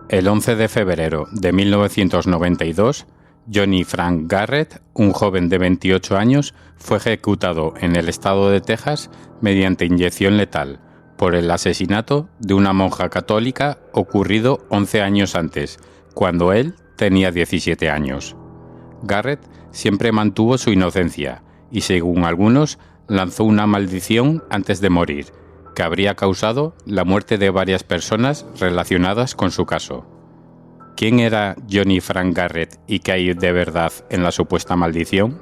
El 11 de febrero de 1992, Johnny Frank Garrett, un joven de 28 años, fue ejecutado en el estado de Texas mediante inyección letal por el asesinato de una monja católica ocurrido 11 años antes, cuando él tenía 17 años. Garrett siempre mantuvo su inocencia y, según algunos, lanzó una maldición antes de morir, que habría causado la muerte de varias personas relacionadas con su caso. ¿Quién era Johnny Frank Garrett y qué hay de verdad en la supuesta maldición?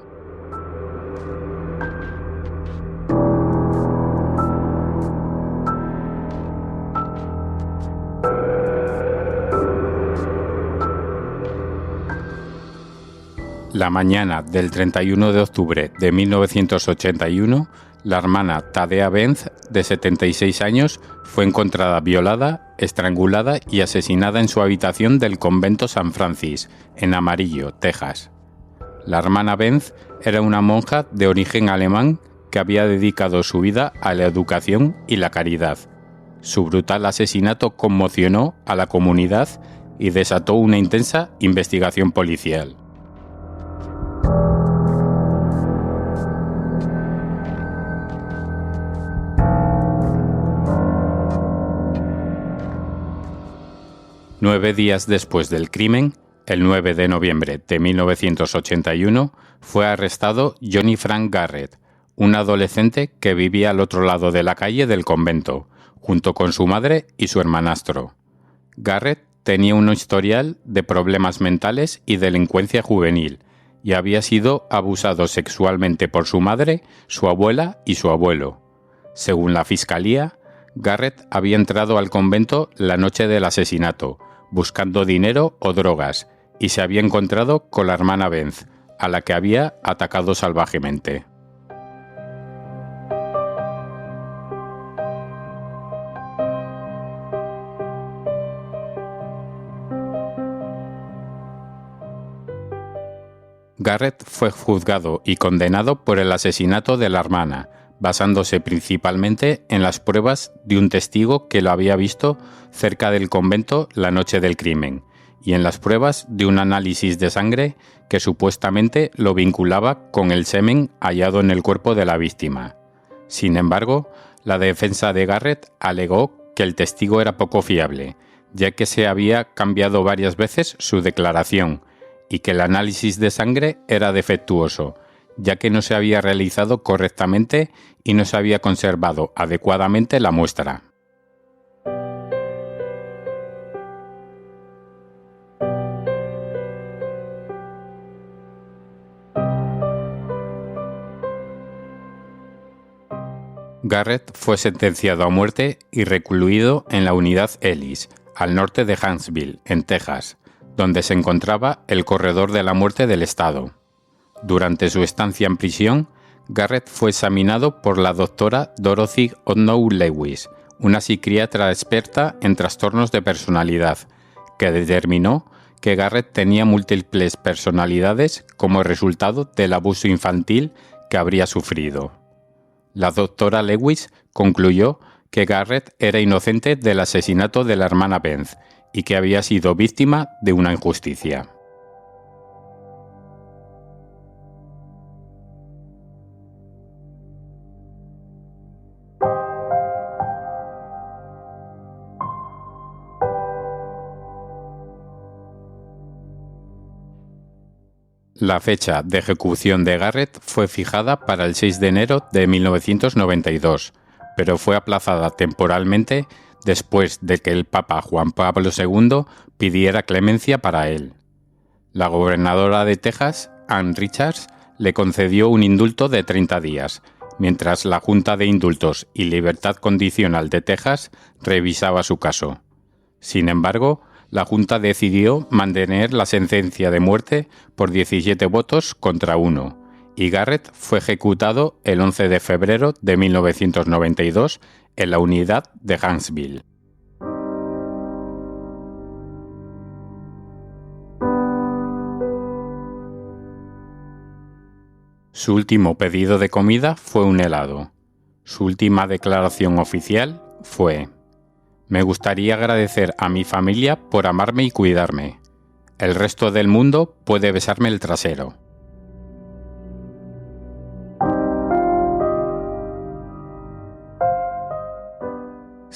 La mañana del 31 de octubre de 1981, la hermana Thadea Benz, de 76 años, fue encontrada violada, estrangulada y asesinada en su habitación del convento San Francis, en Amarillo, Texas. La hermana Benz era una monja de origen alemán que había dedicado su vida a la educación y la caridad. Su brutal asesinato conmocionó a la comunidad y desató una intensa investigación policial. Nueve días después del crimen, el 9 de noviembre de 1981, fue arrestado Johnny Frank Garrett, un adolescente que vivía al otro lado de la calle del convento, junto con su madre y su hermanastro. Garrett tenía un historial de problemas mentales y delincuencia juvenil, y había sido abusado sexualmente por su madre, su abuela y su abuelo. Según la fiscalía, Garrett había entrado al convento la noche del asesinato, buscando dinero o drogas, y se había encontrado con la hermana Benz, a la que había atacado salvajemente. Garrett fue juzgado y condenado por el asesinato de la hermana, basándose principalmente en las pruebas de un testigo que lo había visto cerca del convento la noche del crimen, y en las pruebas de un análisis de sangre que supuestamente lo vinculaba con el semen hallado en el cuerpo de la víctima. Sin embargo, la defensa de Garrett alegó que el testigo era poco fiable, ya que se había cambiado varias veces su declaración, y que el análisis de sangre era defectuoso, ya que no se había realizado correctamente y no se había conservado adecuadamente la muestra. Garrett fue sentenciado a muerte y recluido en la unidad Ellis, al norte de Huntsville, en Texas, donde se encontraba el corredor de la muerte del estado. Durante su estancia en prisión, Garrett fue examinado por la doctora Dorothy Odnow Lewis, una psiquiatra experta en trastornos de personalidad, que determinó que Garrett tenía múltiples personalidades como resultado del abuso infantil que habría sufrido. La doctora Lewis concluyó que Garrett era inocente del asesinato de la hermana Benz y que había sido víctima de una injusticia. La fecha de ejecución de Garrett fue fijada para el 6 de enero de 1992, pero fue aplazada temporalmente después de que el Papa Juan Pablo II pidiera clemencia para él. La gobernadora de Texas, Ann Richards, le concedió un indulto de 30 días, mientras la Junta de Indultos y Libertad Condicional de Texas revisaba su caso. Sin embargo, la Junta decidió mantener la sentencia de muerte por 17 votos contra 1, y Garrett fue ejecutado el 11 de febrero de 1992 en la unidad de Huntsville. Su último pedido de comida fue un helado. Su última declaración oficial fue: Me gustaría agradecer a mi familia por amarme y cuidarme. El resto del mundo puede besarme el trasero.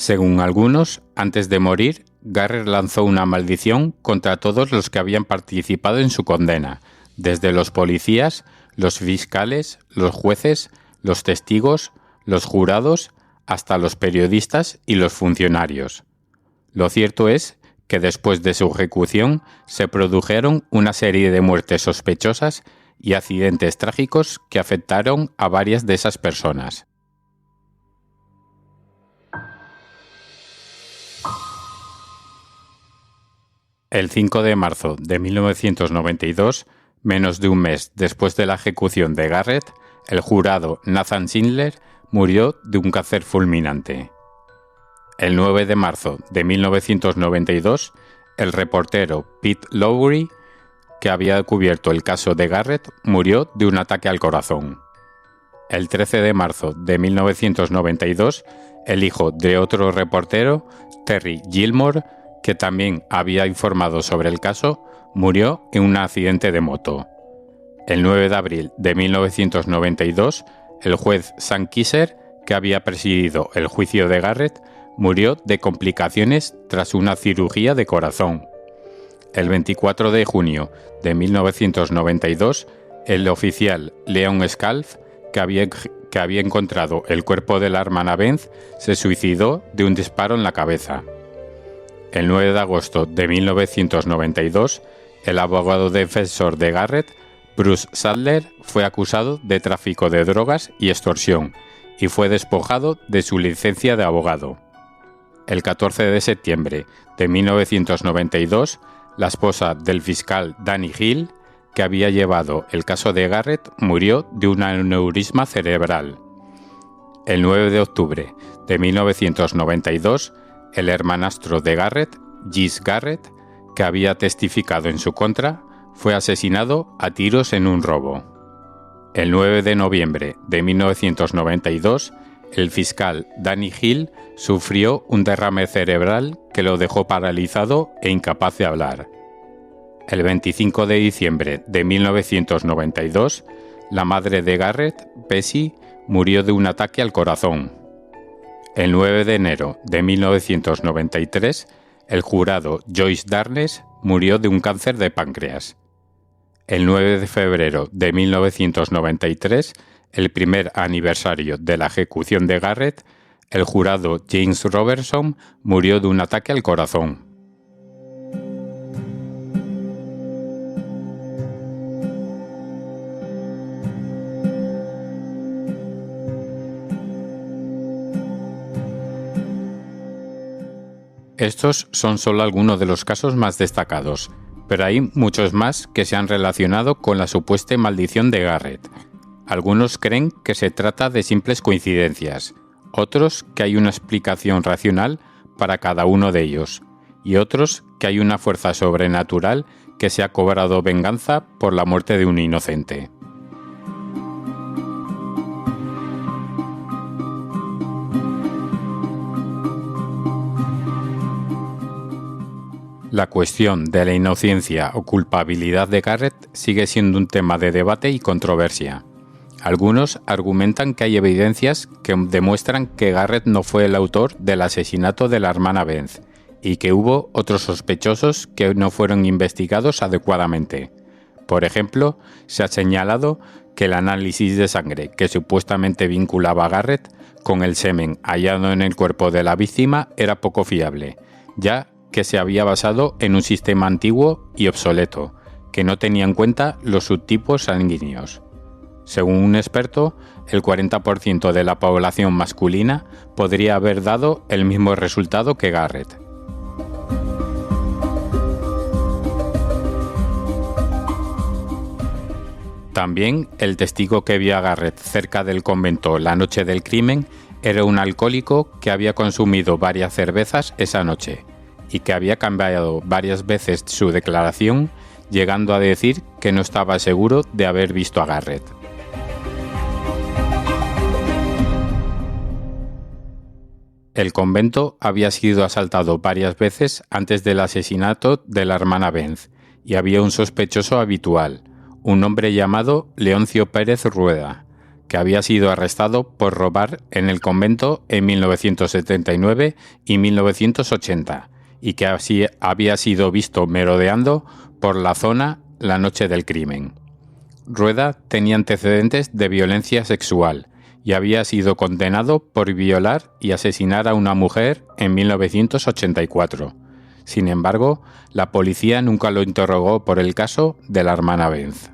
Según algunos, antes de morir, Garrett lanzó una maldición contra todos los que habían participado en su condena, desde los policías, los fiscales, los jueces, los testigos, los jurados, hasta los periodistas y los funcionarios. Lo cierto es que después de su ejecución se produjeron una serie de muertes sospechosas y accidentes trágicos que afectaron a varias de esas personas. El 5 de marzo de 1992, menos de un mes después de la ejecución de Garrett, el jurado Nathan Schindler murió de un cáncer fulminante. El 9 de marzo de 1992, el reportero Pete Lowry, que había cubierto el caso de Garrett, murió de un ataque al corazón. El 13 de marzo de 1992, el hijo de otro reportero, Terry Gilmore, que también había informado sobre el caso, murió en un accidente de moto. El 9 de abril de 1992, el juez Sam Kisser, que había presidido el juicio de Garrett, murió de complicaciones tras una cirugía de corazón. El 24 de junio de 1992, el oficial Leon Scalf, que había encontrado el cuerpo de la hermana Beth, se suicidó de un disparo en la cabeza. El 9 de agosto de 1992, el abogado defensor de Garrett, Bruce Sadler, fue acusado de tráfico de drogas y extorsión y fue despojado de su licencia de abogado. El 14 de septiembre de 1992, la esposa del fiscal Danny Hill, que había llevado el caso de Garrett, murió de un aneurisma cerebral. El 9 de octubre de 1992, el hermanastro de Garrett, Gis Garrett, que había testificado en su contra, fue asesinado a tiros en un robo. El 9 de noviembre de 1992, el fiscal Danny Hill sufrió un derrame cerebral que lo dejó paralizado e incapaz de hablar. El 25 de diciembre de 1992, la madre de Garrett, Bessie, murió de un ataque al corazón. El 9 de enero de 1993, el jurado Joyce Darnes murió de un cáncer de páncreas. El 9 de febrero de 1993, el primer aniversario de la ejecución de Garrett, el jurado James Robertson murió de un ataque al corazón. Estos son solo algunos de los casos más destacados, pero hay muchos más que se han relacionado con la supuesta maldición de Garrett. Algunos creen que se trata de simples coincidencias, otros que hay una explicación racional para cada uno de ellos, y otros que hay una fuerza sobrenatural que se ha cobrado venganza por la muerte de un inocente. La cuestión de la inocencia o culpabilidad de Garrett sigue siendo un tema de debate y controversia. Algunos argumentan que hay evidencias que demuestran que Garrett no fue el autor del asesinato de la hermana Beth y que hubo otros sospechosos que no fueron investigados adecuadamente. Por ejemplo, se ha señalado que el análisis de sangre que supuestamente vinculaba a Garrett con el semen hallado en el cuerpo de la víctima era poco fiable, ya que se había basado en un sistema antiguo y obsoleto, que no tenía en cuenta los subtipos sanguíneos. Según un experto, el 40% de la población masculina podría haber dado el mismo resultado que Garrett. También el testigo que vio a Garrett cerca del convento la noche del crimen era un alcohólico que había consumido varias cervezas esa noche y que había cambiado varias veces su declaración, llegando a decir que no estaba seguro de haber visto a Garrett. El convento había sido asaltado varias veces antes del asesinato de la hermana Benz, y había un sospechoso habitual, un hombre llamado Leoncio Pérez Rueda, que había sido arrestado por robar en el convento en 1979 y 1980, y que así había sido visto merodeando por la zona la noche del crimen. Rueda tenía antecedentes de violencia sexual y había sido condenado por violar y asesinar a una mujer en 1984. Sin embargo, la policía nunca lo interrogó por el caso de la hermana Benz.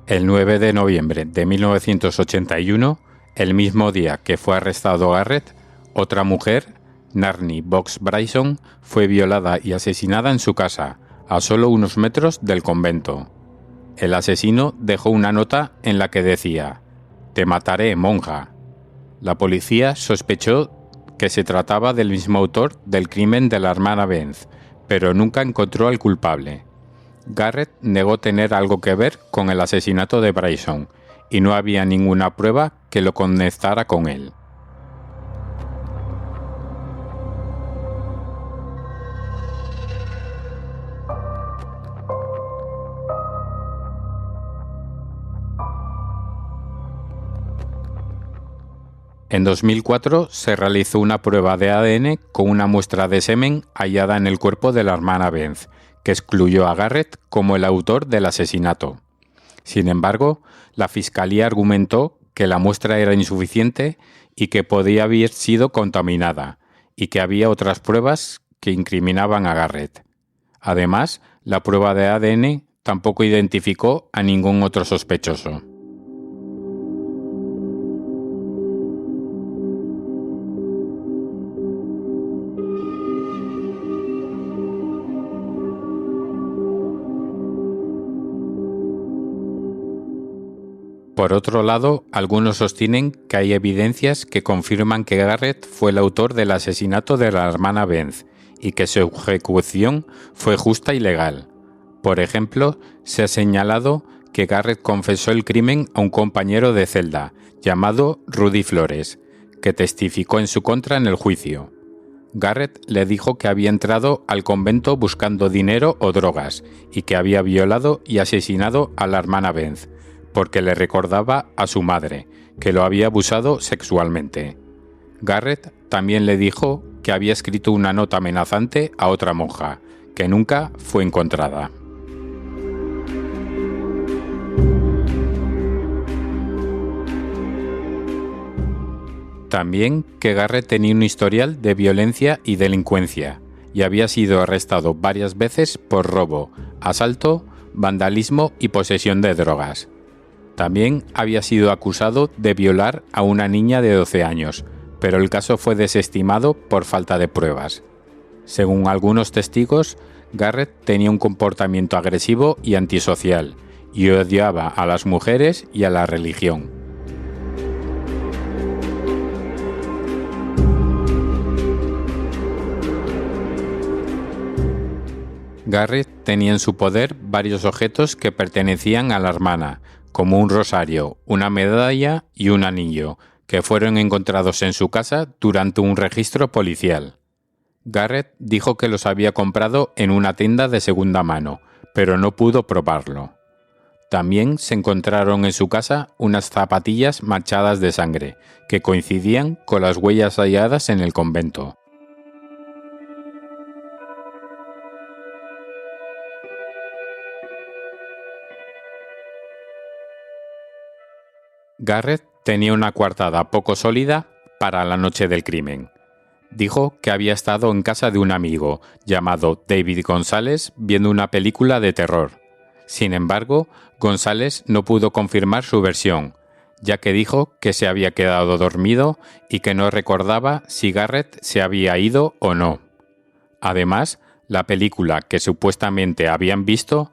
El 9 de noviembre de 1981, el mismo día que fue arrestado Garrett, otra mujer, Narnie Box Bryson, fue violada y asesinada en su casa, a solo unos metros del convento. El asesino dejó una nota en la que decía: «Te mataré, monja». La policía sospechó que se trataba del mismo autor del crimen de la hermana Benz, pero nunca encontró al culpable. Garrett negó tener algo que ver con el asesinato de Bryson, y no había ninguna prueba que lo conectara con él. En 2004 se realizó una prueba de ADN con una muestra de semen hallada en el cuerpo de la hermana Benz, que excluyó a Garrett como el autor del asesinato. Sin embargo, la fiscalía argumentó que la muestra era insuficiente y que podía haber sido contaminada, y que había otras pruebas que incriminaban a Garrett. Además, la prueba de ADN tampoco identificó a ningún otro sospechoso. Por otro lado, algunos sostienen que hay evidencias que confirman que Garrett fue el autor del asesinato de la hermana Benz y que su ejecución fue justa y legal. Por ejemplo, se ha señalado que Garrett confesó el crimen a un compañero de celda, llamado Rudy Flores, que testificó en su contra en el juicio. Garrett le dijo que había entrado al convento buscando dinero o drogas y que había violado y asesinado a la hermana Benz, porque le recordaba a su madre, que lo había abusado sexualmente. Garrett también le dijo que había escrito una nota amenazante a otra monja, que nunca fue encontrada. También que Garrett tenía un historial de violencia y delincuencia, y había sido arrestado varias veces por robo, asalto, vandalismo y posesión de drogas. También había sido acusado de violar a una niña de 12 años, pero el caso fue desestimado por falta de pruebas. Según algunos testigos, Garrett tenía un comportamiento agresivo y antisocial, y odiaba a las mujeres y a la religión. Garrett tenía en su poder varios objetos que pertenecían a la hermana, como un rosario, una medalla y un anillo, que fueron encontrados en su casa durante un registro policial. Garrett dijo que los había comprado en una tienda de segunda mano, pero no pudo probarlo. También se encontraron en su casa unas zapatillas manchadas de sangre, que coincidían con las huellas halladas en el convento. Garrett tenía una coartada poco sólida para la noche del crimen. Dijo que había estado en casa de un amigo, llamado David González, viendo una película de terror. Sin embargo, González no pudo confirmar su versión, ya que dijo que se había quedado dormido y que no recordaba si Garrett se había ido o no. Además, la película que supuestamente habían visto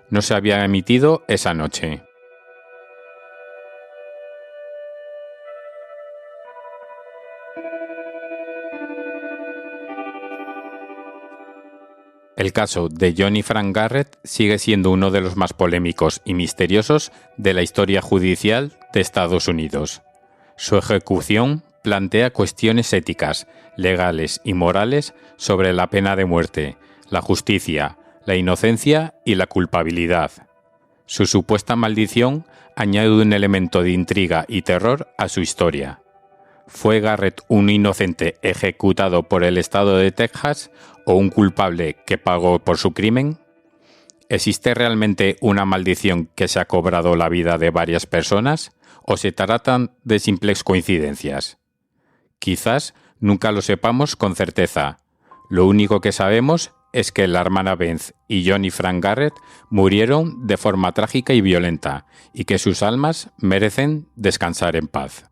no se había emitido esa noche. El caso de John y Frank Garrett sigue siendo uno de los más polémicos y misteriosos de la historia judicial de Estados Unidos. Su ejecución plantea cuestiones éticas, legales y morales sobre la pena de muerte, la justicia, la inocencia y la culpabilidad. Su supuesta maldición añade un elemento de intriga y terror a su historia. ¿Fue Garrett un inocente ejecutado por el estado de Texas o un culpable que pagó por su crimen? ¿Existe realmente una maldición que se ha cobrado la vida de varias personas o se tratan de simples coincidencias? Quizás nunca lo sepamos con certeza. Lo único que sabemos es que la hermana Beth y John y Frank Garrett murieron de forma trágica y violenta y que sus almas merecen descansar en paz.